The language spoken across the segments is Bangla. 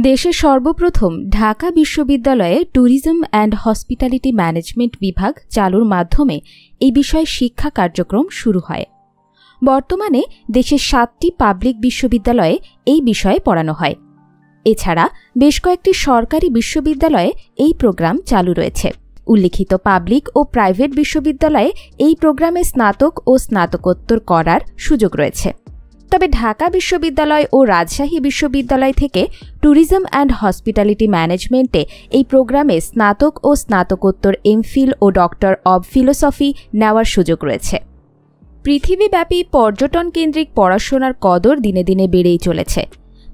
দেশের সর্বপ্রথম ঢাকা বিশ্ববিদ্যালয়ে ট্যুরিজম অ্যান্ড হসপিটালিটি ম্যানেজমেন্ট বিভাগ চালুর মাধ্যমে এই বিষয়ে শিক্ষা কার্যক্রম শুরু হয়। বর্তমানে দেশের 7টি পাবলিক বিশ্ববিদ্যালয়ে এই বিষয়ে পড়ানো হয়। এছাড়া বেশ কয়েকটি সরকারি বিশ্ববিদ্যালয়ে এই প্রোগ্রাম চালু রয়েছে। উল্লিখিত পাবলিক ও প্রাইভেট বিশ্ববিদ্যালয়ে এই প্রোগ্রামে স্নাতক ও স্নাতকোত্তর করার সুযোগ রয়েছে। তবে ঢাকা বিশ্ববিদ্যালয় ও রাজশাহী বিশ্ববিদ্যালয় থেকে ট্যুরিজম অ্যান্ড হসপিটালিটি ম্যানেজমেন্টে এই প্রোগ্রামে স্নাতক ও স্নাতকোত্তর এমফিল ও ডক্টর অব ফিলোসফি নেওয়ার সুযোগ রয়েছে। পৃথিবীব্যাপী পর্যটন কেন্দ্রিক পড়াশোনার কদর দিনে দিনে বেড়েই চলেছে।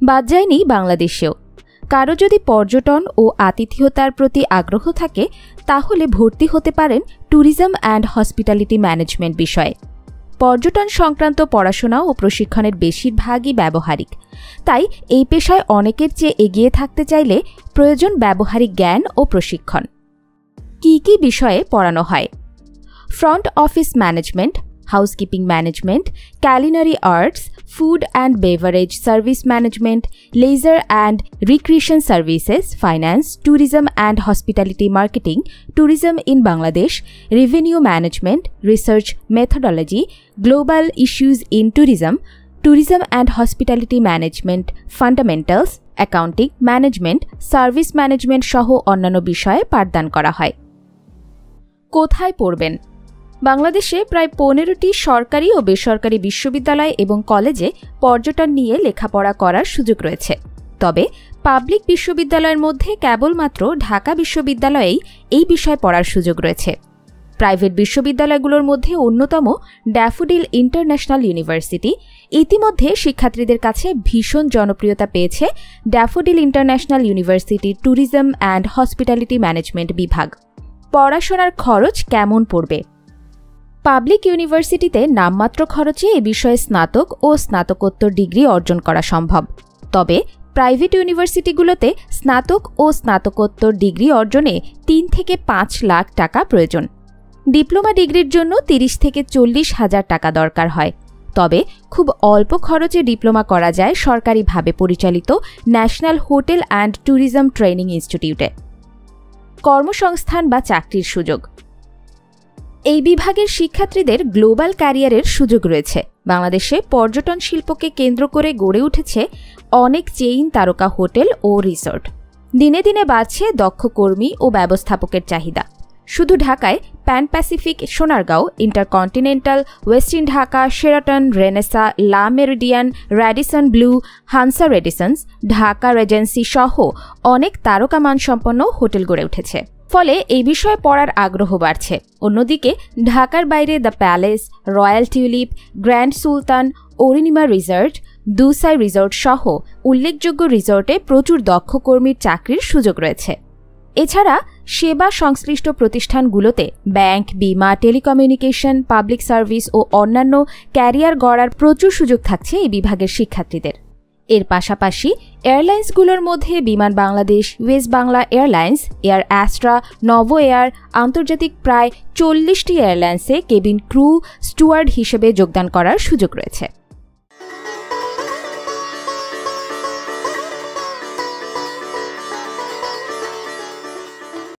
বাদ যায়নি বাংলাদেশেও। কারো যদি পর্যটন ও আতিথেয়তার প্রতি আগ্রহ থাকে তাহলে ভর্তি হতে পারেন ট্যুরিজম অ্যান্ড হসপিটালিটি ম্যানেজমেন্ট বিষয়ে। পর্যটন সংক্রান্ত পড়াশোনা ও প্রশিক্ষণের বেশিরভাগই ব্যবহারিক। তাই এই পেশায় অনেকের চেয়ে এগিয়ে থাকতে চাইলে প্রয়োজন ব্যবহারিক জ্ঞান ও প্রশিক্ষণ। কী কী বিষয়ে পড়ানো হয়? Front office management, housekeeping management, culinary arts, food and beverage service management, leisure and recreation services, finance, tourism and hospitality marketing, tourism in Bangladesh, revenue management, research methodology, global issues in tourism, tourism and hospitality management fundamentals, accounting, management, service management সহ অন্যান্য বিষয়ে পাঠদান করা হয়। কোথায় পড়বেন? বাংলাদেশে প্রায় 15টি সরকারি ও বেসরকারি বিশ্ববিদ্যালয় এবং কলেজে পর্যটন নিয়ে লেখাপড়া করার সুযোগ রয়েছে। তবে পাবলিক বিশ্ববিদ্যালয়ের মধ্যে কেবলমাত্র ঢাকা বিশ্ববিদ্যালয়েই এই বিষয়ে পড়ার সুযোগ রয়েছে। প্রাইভেট বিশ্ববিদ্যালয়গুলোর মধ্যে অন্যতম ড্যাফোডিল ইন্টারন্যাশনাল ইউনিভার্সিটি। ইতিমধ্যে শিক্ষার্থীদের কাছে ভীষণ জনপ্রিয়তা পেয়েছে ড্যাফোডিল ইন্টারন্যাশনাল ইউনিভার্সিটির ট্যুরিজম অ্যান্ড হসপিটালিটি ম্যানেজমেন্ট বিভাগ। পড়াশোনার খরচ কেমন পড়বে? পাবলিক ইউনিভার্সিটিতে নামমাত্র খরচে এ বিষয়ে স্নাতক ও স্নাতকোত্তর ডিগ্রি অর্জন করা সম্ভব। তবে প্রাইভেট ইউনিভার্সিটিগুলোতে স্নাতক ও স্নাতকোত্তর ডিগ্রি অর্জনে 3 থেকে 5 লাখ টাকা প্রয়োজন। ডিপ্লোমা ডিগ্রির জন্য 30 থেকে 40 হাজার টাকা দরকার হয়। তবে খুব অল্প খরচে ডিপ্লোমা করা যায় সরকারিভাবে পরিচালিত national hotel and tourism training ইনস্টিটিউটে। কর্মসংস্থান বা চাকরির সুযোগ। এই বিভাগের শিক্ষার্থীদের গ্লোবাল ক্যারিয়ারের সুযোগ রয়েছে। বাংলাদেশে পর্যটন শিল্পকে কেন্দ্র করে গড়ে উঠেছে অনেক চেইন তারকা হোটেল ও রিসোর্ট। দিনে দিনে বাড়ছে দক্ষ কর্মী ও ব্যবস্থাপকের চাহিদা। শুধু ঢাকায় pan Pacific, Sonargaon, intercontinental, ওয়েস্টিন Dhaka, Sheraton, Renaissance, লা Meridien, Radisson Blu, হানসা রেডিসন্স, Dhaka Regency সহ অনেক তারকা মানসম্পন্ন হোটেল গড়ে উঠেছে। ফলে এই বিষয়ে পড়ার আগ্রহ বাড়ছে। অন্যদিকে ঢাকার বাইরে the Palace, Royal Tulip, Grand Sultan, Arunima resort, Dusai resort সহ উল্লেখযোগ্য রিসর্টে প্রচুর দক্ষ কর্মীর চাকরির সুযোগ রয়েছে। এছাড়া সেবা সংশ্লিষ্ট প্রতিষ্ঠানগুলোতে ব্যাংক, বিমা, টেলিকমিউনিকেশন, পাবলিক সার্ভিস ও অন্যান্য ক্যারিয়ার গড়ার প্রচুর সুযোগ থাকছে এই বিভাগের শিক্ষার্থীদের। এর পাশাপাশি এয়ারলাইন্সগুলোর মধ্যে বিমান Bangladesh, West Bangla airlines, air Astra, Novo air আন্তর্জাতিক প্রায় 40টি এয়ারলাইন্সে কেবিন ক্রু, স্টুয়ার্ড হিসেবে যোগদান করার সুযোগ রয়েছে।